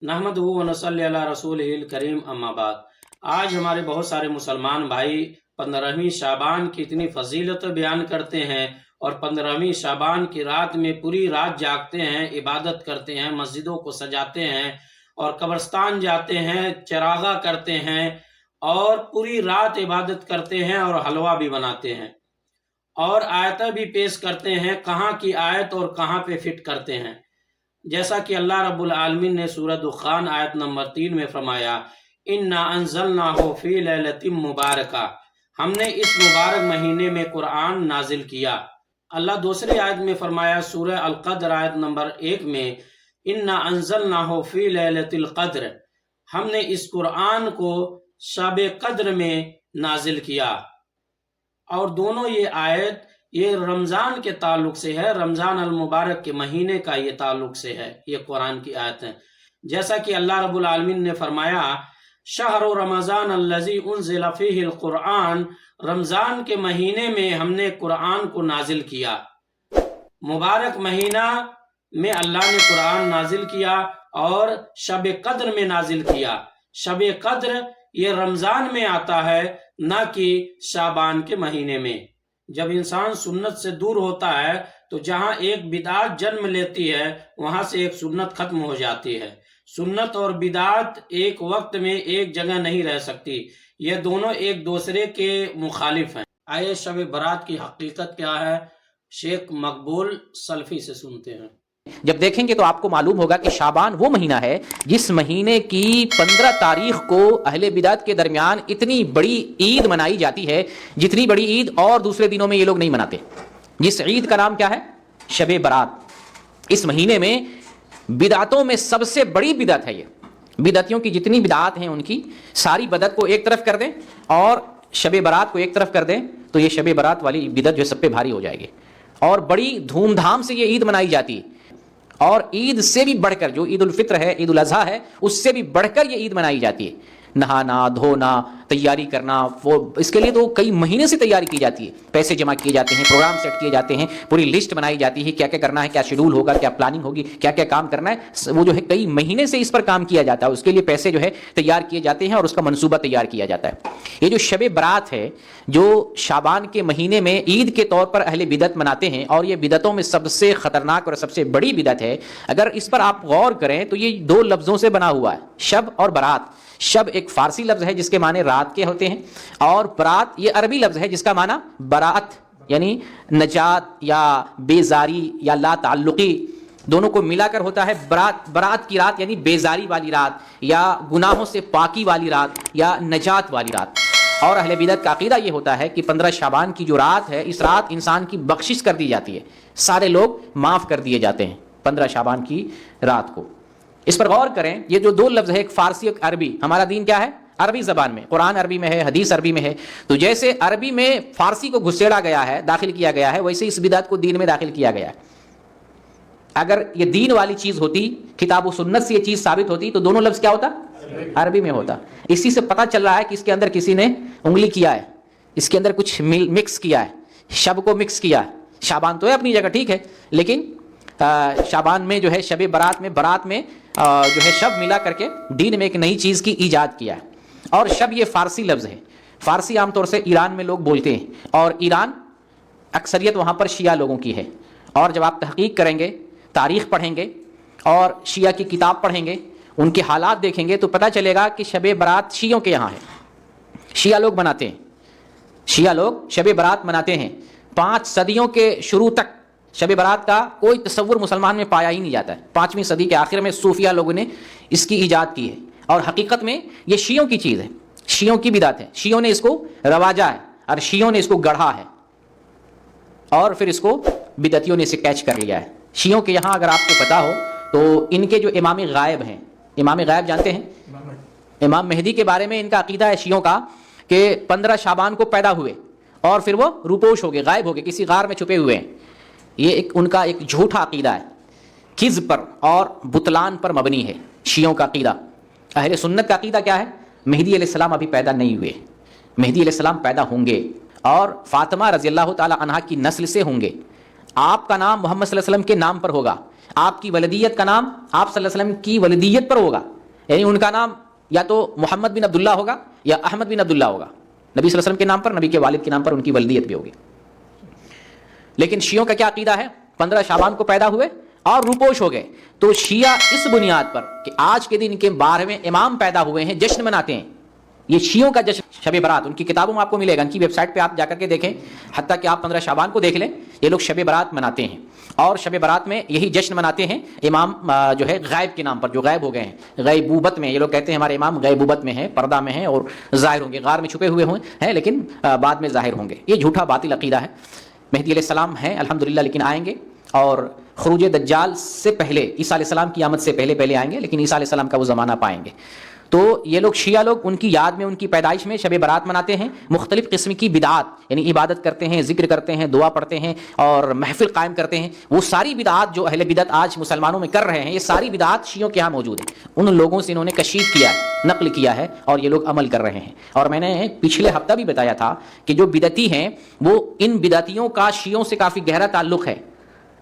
नहमदुहु व नसल्ली अला रसूलिहिल करीम अम्मा बाद। आज हमारे बहुत सारे मुसलमान भाई 15वीं शाबान की इतनी फजीलत बयान करते हैं और 15वीं शाबान की रात में पूरी रात जागते हैं, इबादत करते हैं, मस्जिदों को सजाते हैं और कब्रस्तान जाते हैं, चरागा करते हैं और पूरी रात इबादत करते हैं और हलवा भी बनाते हैं और आयतें भी पेश करते हैं। कहाँ की आयत और कहाँ पे फिट करते हैं, जैसा कि अल्लाह रब्बुल आलमीन ने सूरह दुखान आयत नंबर 3 में फरमाया, इन्ना अंज़लनाहु फी लैलतिन मुबारका, हमने इस मुबारक महीने में कुरान नाजिल किया। अल्लाह दूसरी आयत में फरमाया सूरह अल क़द्र आयत नंबर 1 में, इन्ना अंज़लनाहु फी लैलतिल क़द्र, हमने इस कुरान को शब कद्र में नाजिल किया। और दोनों ये आयत ये रमज़ान के ताल्लुक से है, रमज़ान अल मुबारक के महीने का ये ताल्लुक से है, ये कुरान की आयत है। जैसा कि अल्लाह रब्बुल आलमीन ने फरमाया, शहरु रमज़ान अल्लज़ी उन्ज़िला फ़ीहिल कुरान, रमज़ान के महीने में हमने कुरान को नाजिल किया। मुबारक महीना में अल्लाह ने कुरान नाजिल किया और शब कद्र में नाजिल किया। शब कद्र ये रमज़ान में आता है, ना कि शाबान के महीने में। जब इंसान सुन्नत से दूर होता है तो जहाँ एक बिदात जन्म लेती है वहाँ से एक सुन्नत खत्म हो जाती है। सुन्नत और बिदात एक वक्त में एक जगह नहीं रह सकती, ये दोनों एक दूसरे के मुखालिफ हैं। आइए शब बरात की हकीकत क्या है, शेख मकबूल सल्फी से सुनते हैं। जब देखेंगे तो आपको मालूम होगा कि शाबान वो महीना है जिस महीने की 15 तारीख को अहले बिदात के दरमियान इतनी बड़ी ईद मनाई जाती है, जितनी बड़ी ईद और दूसरे दिनों में ये लोग नहीं मनाते। जिस ईद का नाम क्या है? शबे बरात। इस महीने में बिदातों में सबसे बड़ी बिदात है ये। बिदातियों की जितनी बिदात हैं उनकी सारी बिदात को एक तरफ कर दें और शबे बरात को एक तरफ कर दें तो ये शबे बरात वाली बिदात जो सब पे भारी हो जाएगी। और बड़ी धूमधाम से ये ईद मनाई जाती है और ईद से भी बढ़कर जो ईद उल फित्र है, ईद उल अज़हा है, उससे भी बढ़कर ये ईद मनाई जाती है। नहाना, धोना, तैयारी करना, वो इसके लिए तो कई महीने से तैयारी की जाती है। पैसे जमा किए जाते हैं, प्रोग्राम सेट किए जाते हैं, पूरी लिस्ट बनाई जाती है, क्या क्या करना है, क्या शेड्यूल होगा, क्या प्लानिंग होगी, क्या क्या काम करना है। वो जो है कई महीने से इस पर काम किया जाता है, उसके लिए पैसे जो है तैयार किए जाते हैं और उसका मंसूबा तैयार किया जाता है। ये जो शब बरात है, जो शाबान के महीने में ईद के तौर पर अहले बिदत मनाते हैं और ये बिदतों में सबसे खतरनाक और सबसे बड़ी बिदत है। अगर इस पर आप गौर करें तो ये दो लफ्ज़ों से बना हुआ है, शब और बरात। शब एक फारसी लफ्ज़ है जिसके माने रात के होते हैं और बरात ये अरबी लफ्ज़ है जिसका माना बरात यानी नजात या बेजारी या ला ताल्लुकी, दोनों को मिलाकर होता है बरात। बरात की रात यानी बेजारी वाली रात या गुनाहों से पाकी वाली रात या नजात वाली रात। और अहले बिदत का अकीदा ये होता है कि 15 शाबान की जो रात है, इस रात इंसान की बख्शिश कर दी जाती है, सारे लोग माफ़ कर दिए जाते हैं 15 शाबान की रात को। इस पर गौर करें, ये जो दो लफ्ज़ है, एक फारसी एक अरबी। हमारा दीन क्या है? अरबी ज़बान में, कुरान अरबी में है, हदीस अरबी में है। तो जैसे अरबी में फारसी को घुसेड़ा गया है, दाखिल किया गया है, वैसे इस बिदअत को दीन में दाखिल किया गया है। अगर ये दीन वाली चीज़ होती, किताब व सुन्नत से ये चीज़ साबित होती, तो दोनों लफ्ज़ क्या होता? अरबी में होता। इसी से पता चल रहा है कि इसके अंदर किसी ने उंगली किया है, इसके अंदर कुछ मिक्स किया है, शब को मिक्स किया है। शाबान तो है अपनी जगह, ठीक है, लेकिन शाबान में जो है शब बरात में जो है शब मिला करके दीन में एक नई चीज़ की ईजाद किया है। और शब ये फारसी लफ्ज़ है। फारसी आमतौर से ईरान में लोग बोलते हैं और ईरान अक्सरियत वहाँ पर शिया लोगों की है। और जब आप तहकीक करेंगे, तारीख़ पढ़ेंगे और शिया की किताब पढ़ेंगे, उनके हालात देखेंगे तो पता चलेगा कि शब बरात शियों के यहाँ है। शिया लोग मनाते हैं, शिया लोग शब बरात मनाते हैं। 5 सदियों के शुरू तक शब बरात का कोई तसव्वुर मुसलमान में पाया ही नहीं जाता है। 5वीं सदी के आखिर में सूफिया लोगों ने इसकी ईजाद की है और हकीकत में ये शियों की चीज़ है, शियों की बिदात है। शियों ने इसको रवाजा है और शियों ने इसको गढ़ा है और फिर इसको बिदतियों ने इसे कैच कर लिया है। शियों के यहाँ अगर आपको पता हो तो इनके जो इमाम गायब हैं, इमाम गायब जानते हैं? इमाम मेहदी के बारे में इनका अकीदा है शियों का कि 15 शाबान को पैदा हुए और फिर वो रूपोश हो गए, गायब हो गए, किसी गार में छुपे हुए हैं। ये उनका एक झूठा अकीदा है, किज़्ब पर और बुतलान पर मबनी है शियों का अकीदा। अहले सुन्नत का अकीदा क्या है? मेहदी अलैहिस्सलाम अभी पैदा नहीं हुए, मेहदी अलैहिस्सलाम पैदा होंगे और फातिमा रज़ियल्लाहु ताला अन्हा की नस्ल से होंगे। आपका नाम मोहम्मद सल्लल्लाहु अलैहि वसल्लम के नाम पर होगा, آپ کی ولدیت کا نام آپ صلی اللہ علیہ وسلم کی ولدیت پر ہوگا، یعنی ان کا نام یا تو محمد بن عبداللہ ہوگا یا احمد بن عبداللہ ہوگا، نبی صلی اللہ علیہ وسلم کے نام پر، نبی کے والد کے نام پر ان کی ولدیت بھی ہوگی۔ لیکن شیعوں کا کیا عقیدہ ہے؟ 15 شعبان کو پیدا ہوئے اور روپوش ہو گئے، تو شیعہ اس بنیاد پر کہ آج کے دن کے 12ویں امام پیدا ہوئے ہیں جشن مناتے ہیں۔ یہ شیعوں کا جشن شب برات، ان کی کتابوں میں آپ کو ملے گا، ان کی ویب سائٹ پہ آپ جا کر کے دیکھیں، حتیٰ کہ آپ 15 شعبان کو دیکھ لیں، یہ لوگ شب برات مناتے ہیں، اور شب برات میں یہی جشن مناتے ہیں امام جو ہے غائب کے نام پر، جو غائب ہو گئے ہیں، غیبوبت میں، یہ لوگ کہتے ہیں ہمارے امام غیبوبت میں ہیں، پردہ میں ہیں اور ظاہر ہوں گے، غار میں چھپے ہوئے ہیں لیکن بعد میں ظاہر ہوں گے۔ یہ جھوٹا باطل عقیدہ ہے۔ مہدی علیہ السلام ہیں الحمدللہ، لیکن آئیں گے، اور خروج دجال سے پہلے، عیسیٰ علیہ السلام کی آمد سے پہلے آئیں گے، لیکن عیسیٰ علیہ السلام کا وہ زمانہ پائیں گے۔ تو یہ لوگ شیعہ لوگ ان کی یاد میں، ان کی پیدائش میں شب برات مناتے ہیں، مختلف قسم کی بدعات یعنی عبادت کرتے ہیں، ذکر کرتے ہیں، دعا پڑھتے ہیں اور محفل قائم کرتے ہیں۔ وہ ساری بدعات جو اہل بدعت آج مسلمانوں میں کر رہے ہیں، یہ ساری بدعات شیعوں کے ہاں موجود ہیں، ان لوگوں سے انہوں نے کشید کیا ہے، نقل کیا ہے، اور یہ لوگ عمل کر رہے ہیں۔ اور میں نے پچھلے ہفتہ بھی بتایا تھا کہ جو بدعتی ہیں وہ ان بدعتیوں کا شیعوں سے کافی گہرا تعلق ہے۔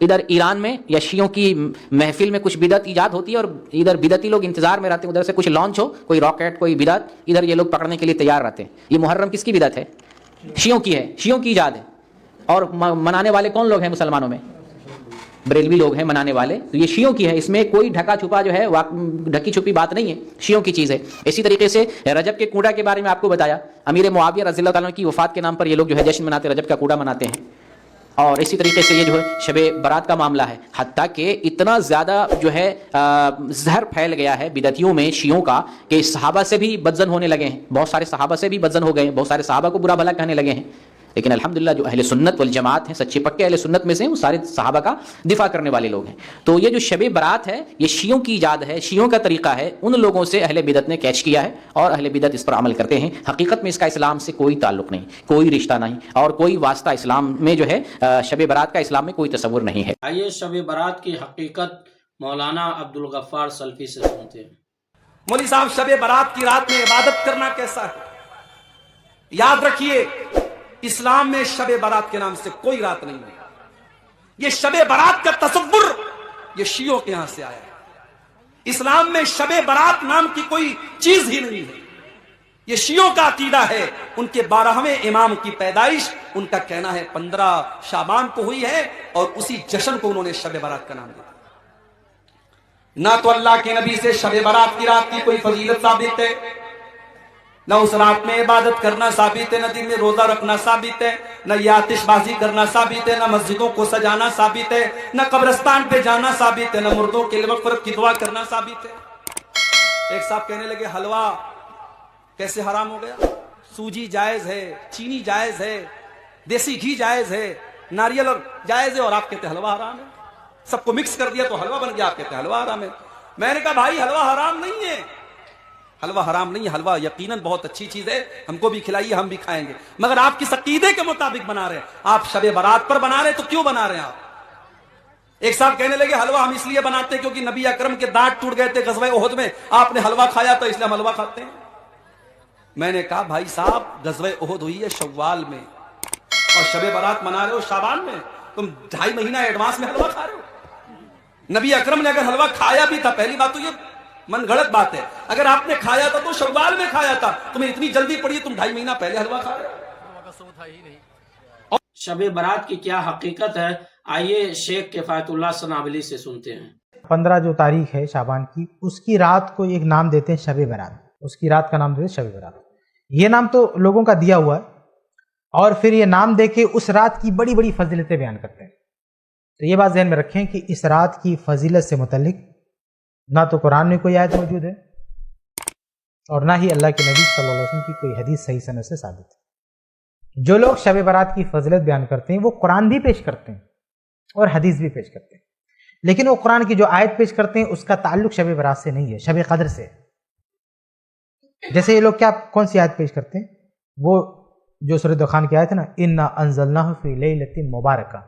ادھر ایران میں یا شیعوں کی محفل میں کچھ بدعت ایجاد ہوتی ہے، اور ادھر بدعتی لوگ انتظار میں رہتے ہیں، ادھر سے کچھ لانچ ہو، کوئی راکٹ، کوئی بدعت، ادھر یہ لوگ پکڑنے کے لیے تیار رہتے ہیں۔ یہ محرم کس کی بدعت ہے؟ شیعوں کی ہے، شیعوں کی ایجاد ہے۔ اور منانے والے کون لوگ ہیں مسلمانوں میں؟ بریلوی لوگ ہیں منانے والے، تو یہ شیعوں کی ہے، اس میں کوئی ڈھکا چھپا جو ہے ڈھکی چھپی بات نہیں ہے، شیعوں کی چیز ہے۔ اسی طریقے سے رجب کے کوڑا کے بارے میں آپ کو بتایا، امیر معاویہ رضی اللہ تعالیٰ کی وفات کے نام پر یہ لوگ جو ہے جشن مناتے، رجب کا کوڑا مناتے ہیں۔ اور اسی طریقے سے یہ جو ہے شب برات کا معاملہ ہے، حتیٰ کہ اتنا زیادہ جو ہے زہر پھیل گیا ہے بدعتیوں میں شیعوں کا کہ صحابہ سے بھی بدزن ہونے لگے ہیں، بہت سارے صحابہ سے بھی بدزن ہو گئے ہیں، بہت سارے صحابہ کو برا بھلا کہنے لگے ہیں۔ لیکن الحمدللہ جو اہل سنت والجماعت ہیں، سچے پکے اہل سنت میں سے ہیں، وہ سارے صحابہ کا دفاع کرنے والے لوگ ہیں۔ تو یہ جو شب برات ہے یہ شیعوں کی ایجاد ہے، شیعوں کا طریقہ ہے، ان لوگوں سے اہل بدعت نے کیچ کیا ہے، اور اہل بدعت اس پر عمل کرتے ہیں۔ حقیقت میں اس کا اسلام سے کوئی تعلق نہیں، کوئی رشتہ نہیں، اور کوئی واسطہ اسلام میں جو ہے شب برات کا اسلام میں کوئی تصور نہیں ہے۔ آئیے شب برات کی حقیقت مولانا عبدالغفار سلفی سے سنتے ہیں۔ مولوی صاحب، شب برات کی رات میں عبادت کرنا کیسا ہے؟ یاد رکھیے، اسلام میں شب برات کے نام سے کوئی رات نہیں ہے۔ یہ شب برات کا تصور یہ شیعوں کے یہاں سے آیا ہے۔ اسلام میں شب برات نام کی کوئی چیز ہی نہیں ہے، یہ شیعوں کا عقیدہ ہے۔ ان کے 12ویں امام کی پیدائش ان کا کہنا ہے 15 شعبان کو ہوئی ہے، اور اسی جشن کو انہوں نے شب برات کا نام دیا۔ نہ تو اللہ کے نبی سے شب برات کی رات کی کوئی فضیلت ثابت ہے، نہ اس رات میں عبادت کرنا ثابت ہے، نہ دن میں روزہ رکھنا ثابت ہے، نہ یہ آتش بازی کرنا ثابت ہے، نہ مسجدوں کو سجانا ثابت ہے، نہ قبرستان پہ جانا ثابت ہے، نہ مردوں کے لیے مغفرت کی دعا کرنا ثابت ہے۔ ایک صاحب کہنے لگے حلوہ کیسے حرام ہو گیا؟ سوجی جائز ہے، چینی جائز ہے، دیسی گھی جائز ہے، ناریل اور جائز ہے، اور آپ کہتے ہیں حلوہ حرام ہے۔ سب کو مکس کر دیا تو حلوہ بن گیا، آپ کہتے ہیں حلوہ حرام ہے۔ میں نے کہا بھائی حلوہ حرام نہیں ہے، حلوہ حرام نہیں ہے، حلوہ یقیناً بہت اچھی چیز ہے، ہم کو بھی کھلائیے، ہم بھی کھائیں گے، مگر آپ کس عقیدے کے مطابق بنا رہے ہیں؟ آپ شب برات پر بنا رہے ہیں تو کیوں بنا رہے ہیں آپ؟ ایک صاحب کہنے لگے حلوہ ہم اس لیے بناتے ہیں کیونکہ نبی اکرم کے دانت ٹوٹ گئے تھے غزوہ احد میں، آپ نے حلوہ کھایا تو اس لیے ہم حلوہ کھاتے ہیں۔ میں نے کہا بھائی صاحب، غزوہ احد ہوئی ہے شوال میں اور شب برات منا رہے ہو شعبان میں، تم 2.5 مہینہ ایڈوانس میں حلوہ کھا رہے ہو۔ نبی اکرم نے اگر حلوہ کھایا بھی تھا، پہلی بات تو یہ من گھڑت بات ہے، اگر آپ نے کھایا تھا تو شوال میں کھایا تھا، تمہیں اتنی جلدی پڑی تم 2.5 مہینہ پہلے حلوہ کھا رہے ہو۔ شب برات کی کیا حقیقت ہے؟ آئیے شیخ کفایت اللہ سنابلی سے سنتے ہیں۔ 15 جو تاریخ ہے شعبان کی، اس کی رات کو ایک نام دیتے ہیں شب برات، اس کی رات کا نام دیتے ہیں شب برات۔ یہ نام تو لوگوں کا دیا ہوا ہے، اور پھر یہ نام دے کے اس رات کی بڑی بڑی فضیلتیں بیان کرتے ہیں۔ تو یہ بات ذہن میں رکھیں کہ اس رات کی فضیلت سے متعلق نہ تو قرآن میں کوئی آیت موجود ہے، اور نہ ہی اللہ کے نبی صلی اللہ علیہ وسلم کی کوئی حدیث صحیح سند سے ثابت ہے۔ جو لوگ شب برات کی فضیلت بیان کرتے ہیں وہ قرآن بھی پیش کرتے ہیں اور حدیث بھی پیش کرتے ہیں، لیکن وہ قرآن کی جو آیت پیش کرتے ہیں اس کا تعلق شب برات سے نہیں ہے، شب قدر سے ہے۔ جیسے یہ لوگ کون سی آیت پیش کرتے ہیں؟ وہ جو سورۃ دخان کی آیت ہے نا، انا انزلناہ فی لیلۃ مبارکہ،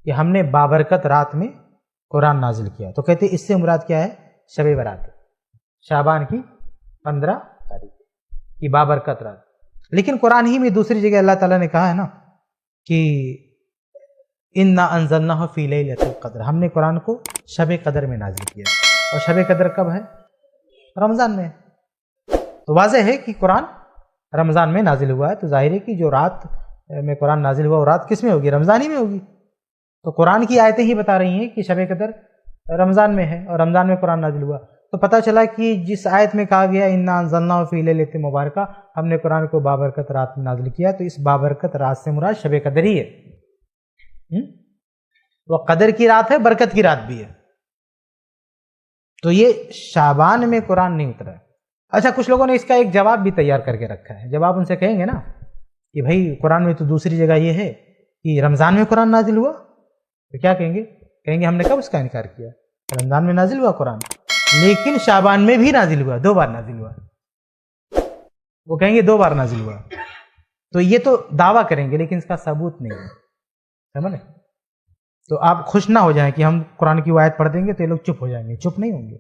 کہ ہم نے بابرکت رات میں قرآن نازل کیا، تو کہتے ہیں اس سے مراد کیا ہے؟ شب برات، شعبان کی 15 تاریخ کی بابرکت رات۔ لیکن قرآن ہی میں دوسری جگہ اللہ تعالیٰ نے کہا ہے نا کہ इन्ना अंज़लनाहु फ़ी लैलतिल क़द्र, हमने कुरान को शब कदर में नाजिल किया। और शब कदर कब है? रमज़ान में। तो वाज़ेह है कि कुरान रमज़ान में नाजिल हुआ है, तो ज़ाहिर है कि जो रात में कुरान नाजिल हुआ वो रात किस में होगी? रमज़ान ही में होगी। तो कुरान की आयतें ही बता रही हैं कि शब कदर रमज़ान में है और रमज़ान में कुरान नाजिल हुआ। तो पता चला कि जिस आयत में कहा गया इन्ना अंज़लनाहु फ़ी लैलतिन मुबारका, हमने कुरान को बाबरकत रात में नाजिल किया, तो इस बाबरकत रात से मुराद शब कदर ही है। वो कदर की रात है, बरकत की रात भी है। तो ये शाबान में कुरान नहीं उतरा है। अच्छा, कुछ लोगों ने इसका एक जवाब भी तैयार करके रखा है। जब आप उनसे कहेंगे ना कि भाई कुरान में तो दूसरी जगह ये है कि रमज़ान में कुरान नाजिल हुआ, तो क्या कहेंगे? कहेंगे हमने कब उसका इनकार किया? रमज़ान में नाजिल हुआ कुरान, लेकिन शाबान में भी नाजिल हुआ, 2 बार नाजिल हुआ। वो कहेंगे 2 बार नाजिल हुआ। तो ये तो दावा करेंगे लेकिन इसका सबूत नहीं है, समझ? तो आप खुश ना हो जाएं कि हम कुरान की आयत पढ़ देंगे तो ये लोग चुप हो जाएंगे। चुप नहीं होंगे,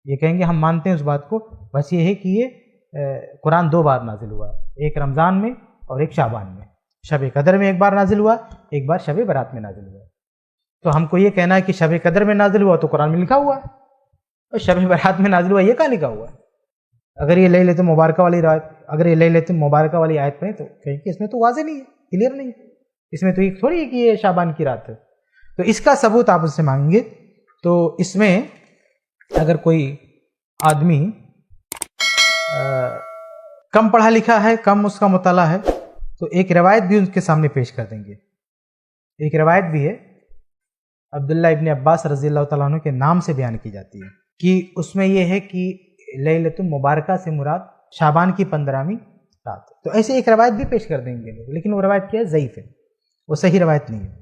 ये कहेंगे हम मानते हैं उस बात को, बस ये है कि ये कुरान 2 बार नाजिल हुआ, एक रमज़ान में और एक शाबान में। शब कदर में 1 बार नाजिल हुआ, 1 बार शब बरात में नाजिल हुआ। तो हमको ये कहना है कि शब कदर में नाजिल हुआ तो कुरान में लिखा हुआ है, और शब बरात में नाजिल हुआ ये कहाँ लिखा हुआ है? अगर ये लैलतुल मुबारका वाली रात, अगर ये लैलतुल मुबारका वाली आयत पढ़े तो कहें कि इसमें तो वाज़ेह नहीं है, क्लियर नहीं है, इसमें तो ये थोड़ी है कि ये शाबान की रात है। तो इसका सबूत आप उससे मांगेंगे। तो इसमें अगर कोई आदमी कम पढ़ा लिखा है, कम उसका मुताला है, तो एक रवायत भी उनके सामने पेश कर देंगे। एक रवायत भी है, अब्दुल्ला इब्न अब्बास रज़ियल्लाहु तआला अन्हु के नाम से बयान की जाती है कि उसमें यह है कि लैलतुल मुबारका से मुराद शाबान की 15वीं रात। तो ऐसे एक रवायत भी पेश कर देंगे लोग, लेकिन वो रवायत क्या है? ज़ईफ़ है, वो सही रवायत नहीं है।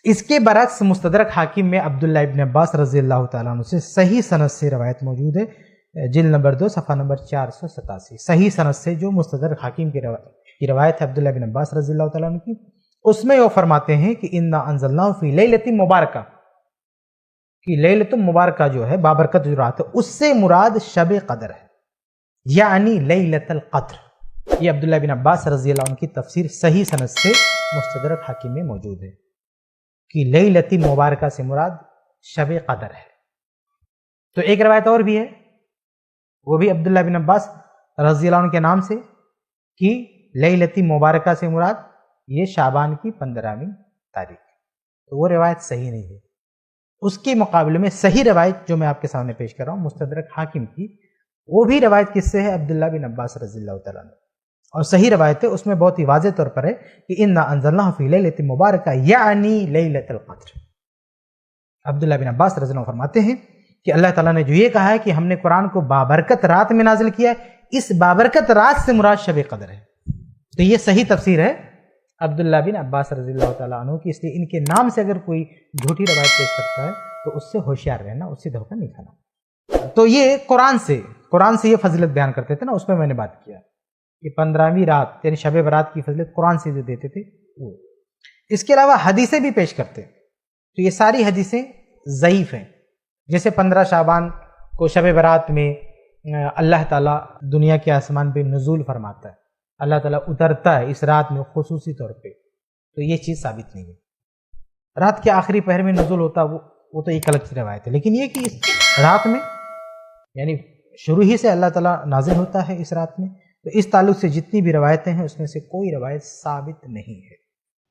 इसके बरक्स मुस्तदरक हाकिम में अब्दुल्ला इब्न अब्बास रज़ियल्लाहु तआला अन्हु से सही सनद से रवायत मौजूद है, जिल्द नंबर 2 सफ़ा नंबर 487। सही सनद से जो मुस्तदरक हाकिम की रवायत है अब्दुल्ला इब्न अब्बास रज़ियल्लाहु तआला अन्हु की, उसमें वो फरमाते हैं कि इन्ना अंज़लनाहु फ़ी लैलतिन मुबारका, कि लैलतुल मुबारका जो है बाबरकत जो रात है उससे मुराद शब कदर है, यानी लैलतुल क़द्र। ये अब्दुल्ला बिन अब्बास रज़ियल्लाहु अन्हु की तफसीर सही सनद से मुस्तदरक हाकिम में मौजूद है कि लैलतुल मुबारका से मुराद शब कदर है। तो एक रवायत और भी है, वो भी अब्दुल्ला बिन अब्बास रज़ियल्लाहु अन्हु के नाम से, कि लैलतुल मुबारका से मुराद ये शाबान की 15वीं तारीख। तो वो रवायत सही नहीं है। उसके मुकाबले में सही रवायत जो मैं आपके सामने पेश कर रहा हूँ मुस्तदरक हाकिम की, वो भी रवायत किससे है? अब्दुल्ला बिन अब्बास रज़ियल्लाहु तआला अन्हु, और सही रवायत है। उसमें बहुत ही वाज़ेह तौर पर है कि इन्ना अंज़लनाहु फ़ी लैलतिन मुबारका यानी लैलतुल क़द्र। अब्दुल्ला बिन अब्बास रज़ियल्लाहु अन्हु फरमाते हैं कि अल्लाह ताला ने जो ये कहा है कि हमने कुरान को बाबरकत रात में नाजिल किया है, इस बाबरकत रात से मुराद शब कदर है। तो ये सही तफसीर है अब्दुल्ला बिन अब्बास रज़ियल्लाहु तआला अन्हु की। इसलिए इनके नाम से अगर कोई झूठी रवायत पेश करता है तो उससे होशियार रहना, उससे धोखा नहीं खाना। तो ये कुरान से ये फजीलत बयान करते थे ना, उसमें मैंने बात किया कि 15वीं रात यानी शब बरात की फजीलत कुरान से जो देते थे वो। इसके अलावा हदीसें भी पेश करते, तो ये सारी हदीसें ज़ईफ़ हैं। जैसे 15 शाबान को शब बरात में अल्लाह ताला दुनिया के आसमान पे नुज़ूल फरमाता है, अल्लाह ताला उतरता है इस रात में खुसूसी तौर पे, तो ये चीज़ साबित नहीं है। रात के आखिरी पहर में नुज़ूल होता वो तो एक अलग रवायत है, लेकिन ये कि इस रात में यानी शुरू ही से अल्लाह ताला नाज़िल होता है इस रात में, तो इस ताल्लुक से जितनी भी रवायतें हैं उसमें से कोई रवायत साबित नहीं है।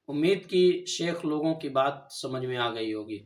उम्मीद की शेख लोगों की बात समझ में आ गई होगी।